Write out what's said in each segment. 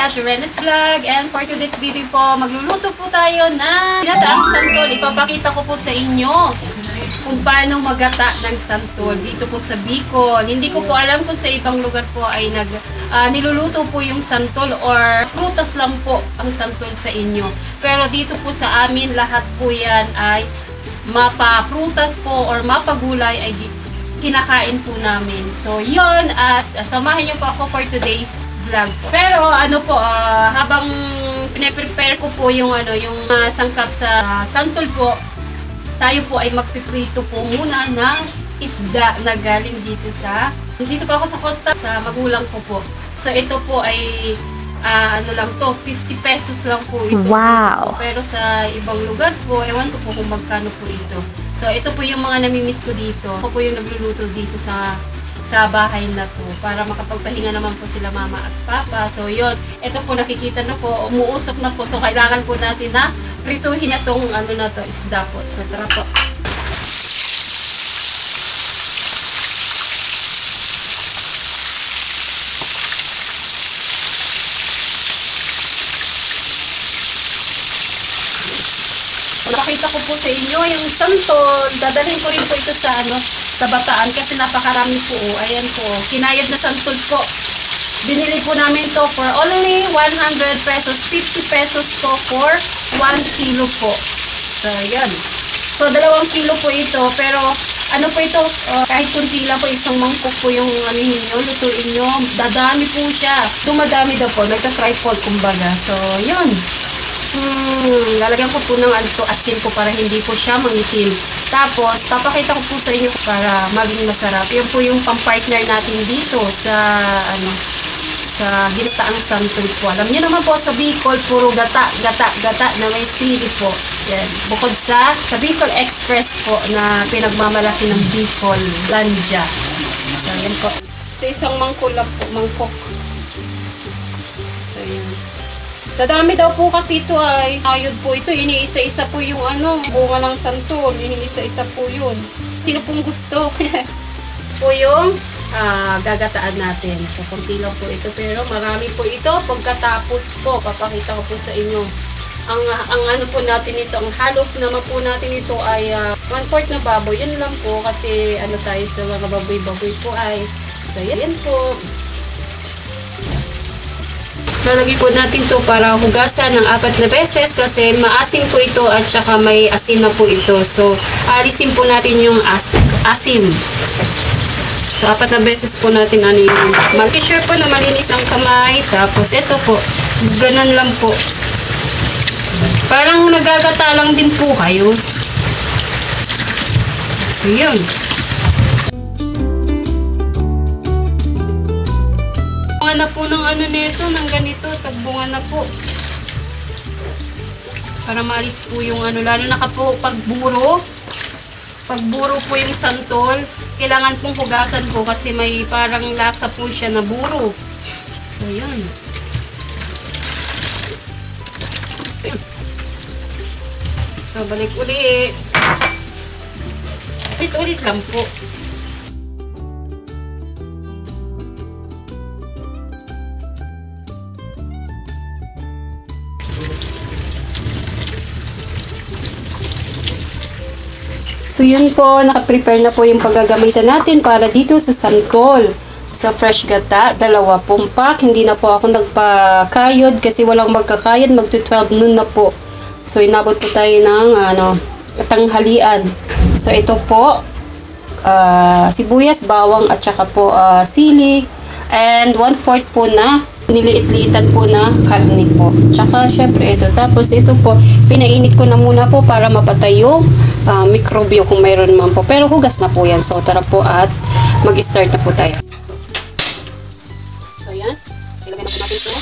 Ate Rena's Vlog, and for today's video po, magluluto po tayo ng ginataang santol. Ipapakita ko po sa inyo kung paano magata ng santol dito po sa Bicol. Hindi ko po alam kung sa ibang lugar po ay niluluto po yung santol or prutas lang po ang santol sa inyo. Pero dito po sa amin, lahat po yan ay mapa-prutas po or mapagulay ay kinakain po namin. So, yun. At samahan niyo po ako for today's vlog po. Pero, habang pinaprepare ko po yung, yung sangkap sa santol po, tayo po ay magpiprito po muna ng isda na galing dito po ako sa Costa, sa magulang ko po. So, ito po ay lang to, 50 pesos lang po ito. Wow! Pero sa ibang lugar po, ewan ko po kung magkano po ito. So, ito po yung mga namimiss ko dito. Ako po yung nagluluto dito sa bahay na to para makapagpahinga naman po sila mama at papa. So, yun. Ito po nakikita na po, umuusok na po. So, kailangan po natin na prituhin na tong isda po. So, tara po. Nakita ko po sa inyo yung santol. Dadalhin ko rin po ito sa Bataan kasi napakarami po. Ayan po, kinayad na santol po. Binili po namin to for only 100 pesos, 50 pesos po for 1 kilo po. So, yan. So, 2 kilo po ito. Pero, po ito, kahit kunti lang po, isang mangkok po yung lutuin nyo. Dadami po siya. Dumadami daw po, nagka-tripod kumbaga. So, yun. Lalagyan ko po ng asin ko para hindi po siya mangitim. Tapos, papakita ko po sa inyo para maging masarap. Yan po yung pang-partner natin dito sa ginataang santol po. Alam niyo naman po sa Bicol, puro gata na may sili po. Yan. Bukod sa Bicol Express po na pinagmamalaki ng Bicol Lanja. So, yan po. Sa isang mangkok. So, yan. Dadami daw po kasi ito ay ayod po ito. Iniisa-isa po yung bunga ng santol. Iniisa-isa po yun. Sino pong gusto? po yung gagataan natin. So, konti lang po ito. Pero marami po ito. Pagkatapos po, papakita ko po sa inyo. Ang po natin ito, ang halop naman po natin ito ay 1/4 na baboy. Yan lang po kasi tayo sa mga baboy-baboy po ay. So, yan po. Lalagay po natin to para hugasan ng 4 na beses kasi maasim po ito at saka may asin na po ito. So, alisin po natin yung asim. So, 4 na beses po natin yun. Mag-sure po na malinis ang kamay. Tapos, ito po. Ganun lang po. Parang nagagata lang din po kayo. So, yun. Na po ng nito, ng ganito, tagbunga na po. Para maalis po yung lalo na po pagburo po yung santol, kailangan pong hugasan po kasi may parang lasa po siya na buro. So, yun. So, balik ulit. Ulit lang po. So, yun po, nakaprepare na po yung paggagamitan natin para dito sa santol. Sa fresh gata, 2 pack. Hindi na po ako nagpakayod kasi walang magkakayod. Magto-12 noon na po. So, inabot po tayo ng tanghalian. So, ito po, sibuyas, bawang, at saka po sili. And 1/4 po na niliit-liitan po na karne po. Tsaka, syempre, ito. Tapos, ito po, pinainit ko na muna po para mapatay yung mikrobyo kung mayroon naman po. Pero, hugas na po yan. So, tara po at mag-start na po tayo. So, yan. Ilagay na po natin ito.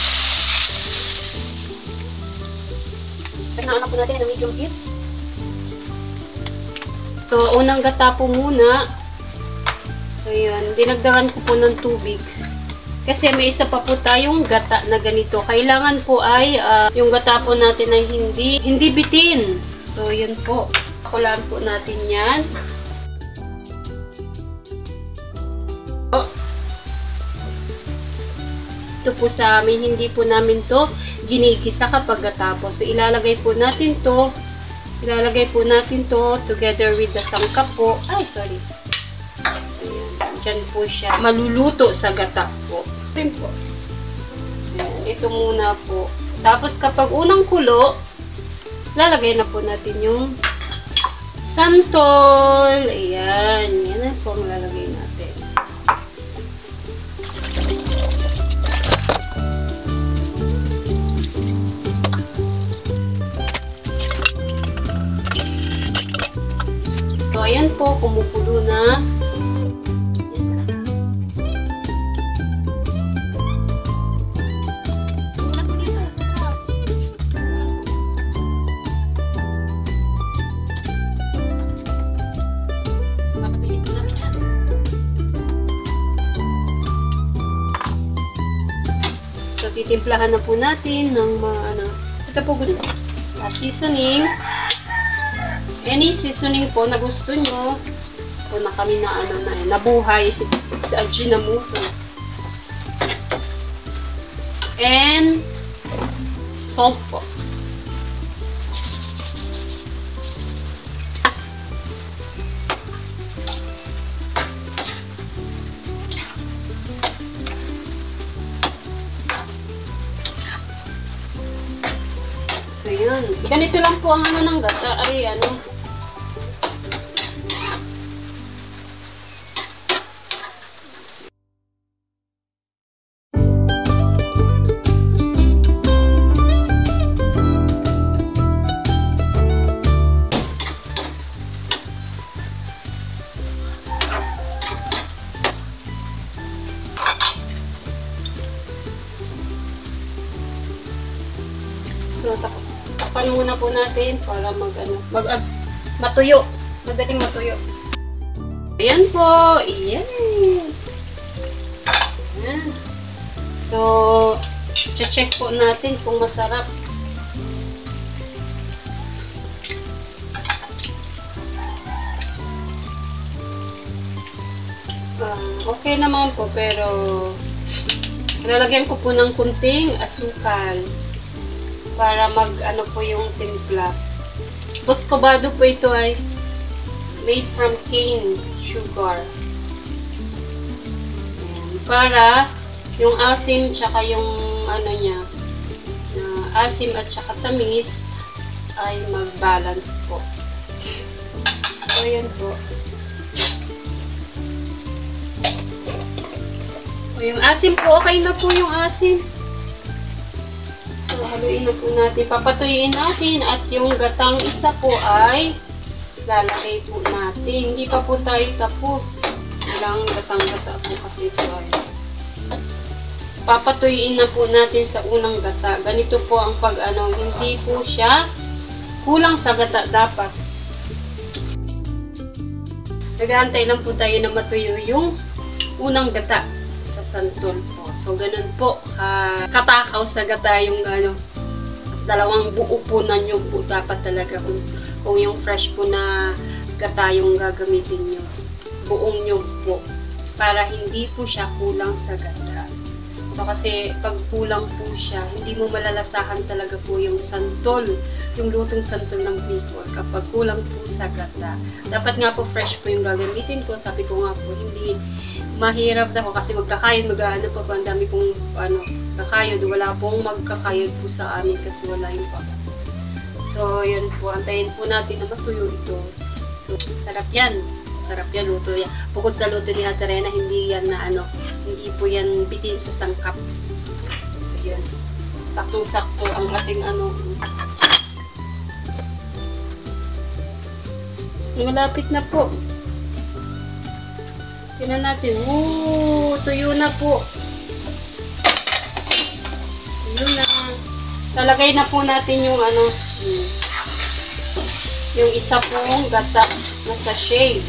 Pagnahan po natin ng medium heat. So, unang gata po muna. So, yan. Dinagdagan ko po ng tubig. Kasi may isa pa po tayong gata na ganito. Kailangan po ay yung gata po natin ay hindi bitin. So, yun po. Kulaan po natin yan. Ito po sa amin, hindi po namin to ginigisa kapag katapos. So, ilalagay po natin to together with the sangkap po. Ay, sorry. So, yan. Diyan po siya. Maluluto sa gata po. Ito po. So, yan. Ito muna po. Tapos, kapag unang kulo, lalagay na po natin yung santol. Ayan. Yan na po ang lalagay natin. So, ayan po, kumukulo na. So, titimplahan na po natin ng mga, ito po, seasoning. Any seasoning po na gusto nyo. Po na kami na nabuhay sa Ajinomoto. And salt po. So yun. Ganito lang po ang ng gata ay So, takpan muna po natin para matuyo. Madaling matuyo. Ayan po. Yay! Ayan. So, check po natin kung masarap. Okay naman po, pero lalagyan ko po ng kunting asukal para po yung timpla. Buscobado po ito ay made from cane sugar. Ayan. Para yung asim tsaka yung niya, asim at tsaka tamis ay mag-balance po. So, yan po. So, yung asim po, okay na po yung asim. So, haluin na po natin. Papatuyuin natin at yung gatang isa po ay lalagay po natin. Hindi pa po tayo tapos. Ilang gatang-gata po kasi ito ay. Papatuyuin na po natin sa unang gata. Ganito po ang hindi po siya kulang sa gata dapat. Naghahantay lang po tayo na matuyo yung unang gata sa santol po. So, ganun po. Katakaw sa gata yung dalawang buo po na nyug po dapat talaga kung yung fresh po na gata yung gagamitin nyo. Buong nyug po. Para hindi po siya kulang sa gata. So, kasi pag kulang po siya, hindi mo malalasahan talaga po yung santol. Yung lutong santol ng Bicol kapag kulang po sa gata. Dapat nga po fresh po yung gagamitin ko. Sabi ko nga po, hindi mahirap daw kasi magkakayod, pa ba, ang dami pong kakayod, wala pong magkakayod po sa amin kasi wala yung pa. So, yun po, antayin po natin na matuyo ito. So, sarap yan, luto yan. Bukod sa luto ni Ate Rena, hindi yan hindi po yan bitin sa sangkap. So, yun, saktong-sakto ang ating malapit na po. Tingnan natin. Tuyo na po. Tuyo na. Talagay na po natin yung yung isa pong gata na sachet.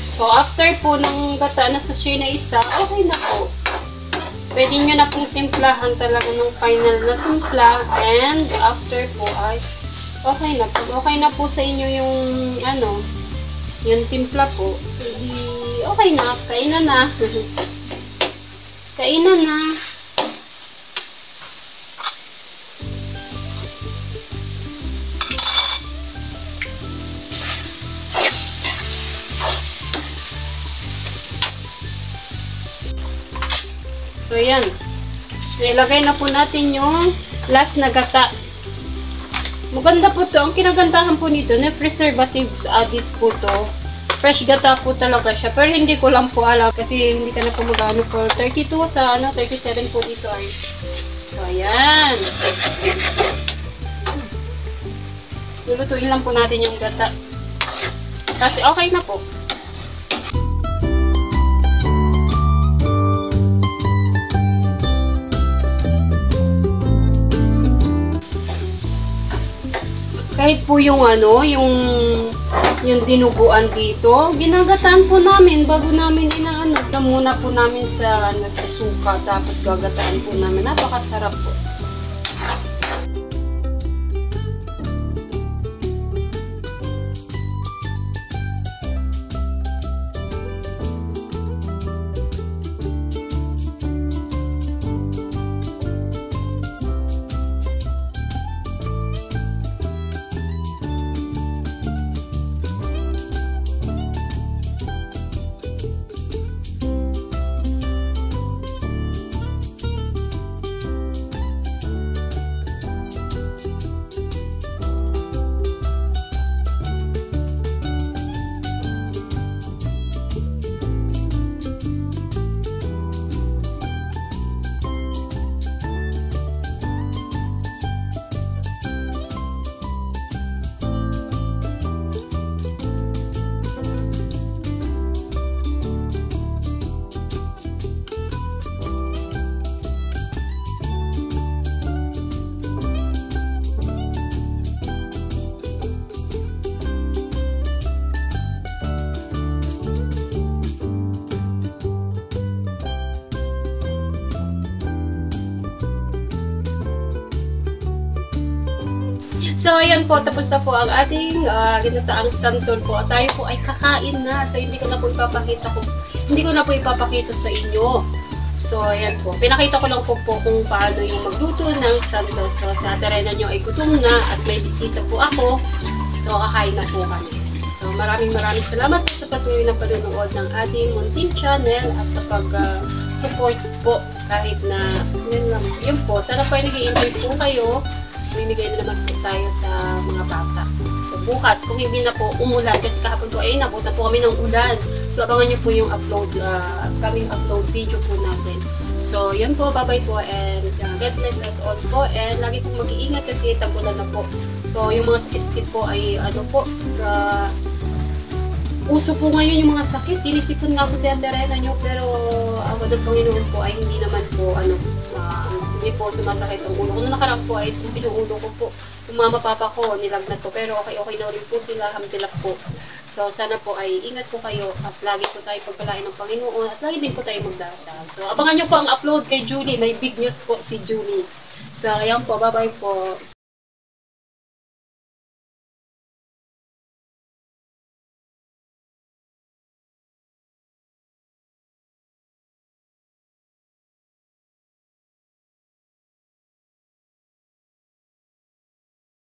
So, after po ng gata na sachet na isa, okay na po. Pwede nyo na pong timplahan talaga ng final na timpla. And, after po ay okay na po. Okay na po sa inyo yung yung timpla po, hindi okay na, kainan na. Kainan na. So, yan. Ilagay na po natin yung last na gata. Maganda po to. Ang kinagandahan po nito, na preservatives added po to. Fresh gata po talaga siya. Pero hindi ko lang po alam kasi hindi ka na po mag-ano for 32 sa 37 po dito ay. So, ayan. Lulutuin lang po natin yung gata. Kasi okay na po. Kahit po yung yung dinuguan dito, ginagataan po namin bago namin inaano. Muna po namin sa suka, tapos gagataan po namin. Napakasarap po. So, ayan po, tapos na po ang ating ginataang santol po. Tayo po ay kakain na. So, hindi ko na po ipapakita sa inyo. So, ayan po. Pinakita ko lang po kung paano yung magluto ng santol. So, sa terena nyo ay gutom na at may bisita po ako. So, kakain na po kami. So, maraming salamat po sa patuloy na panonood ng ating munting channel at sa pag-support po kahit na yun po. Sana po ay nag-i-enjoy po kayo. Bibigay na naman po tayo sa mga bata. So, bukas, kung hindi na po umulan, kasi kahapon po ay nabutan po kami ng ulan. So, abangan nyo po yung coming upload video po natin. So, yun po, bye-bye po, and God bless us all po, and lagi pong mag-iingat kasi tag-ulan na po. So, yung mga sakit po ay, uso po ngayon yung mga sakit. Sinisipon nga po sa terena nyo, pero ang ng Panginoon po ay hindi naman po, hindi po sumasakit ang ulo ko. Noong nakarang po ay sumpit yung ulo ko po. Yung mama papa ko, nilagnat po. Pero okay na rin po sila, hamdilap po. So, sana po ay ingat po kayo at lagi po tayo pagpalain ng Panginoon at lagi din po tayo magdasal. So, abangan nyo po ang upload kay Julie. May big news po si Julie. So, ayan po. Bye-bye po.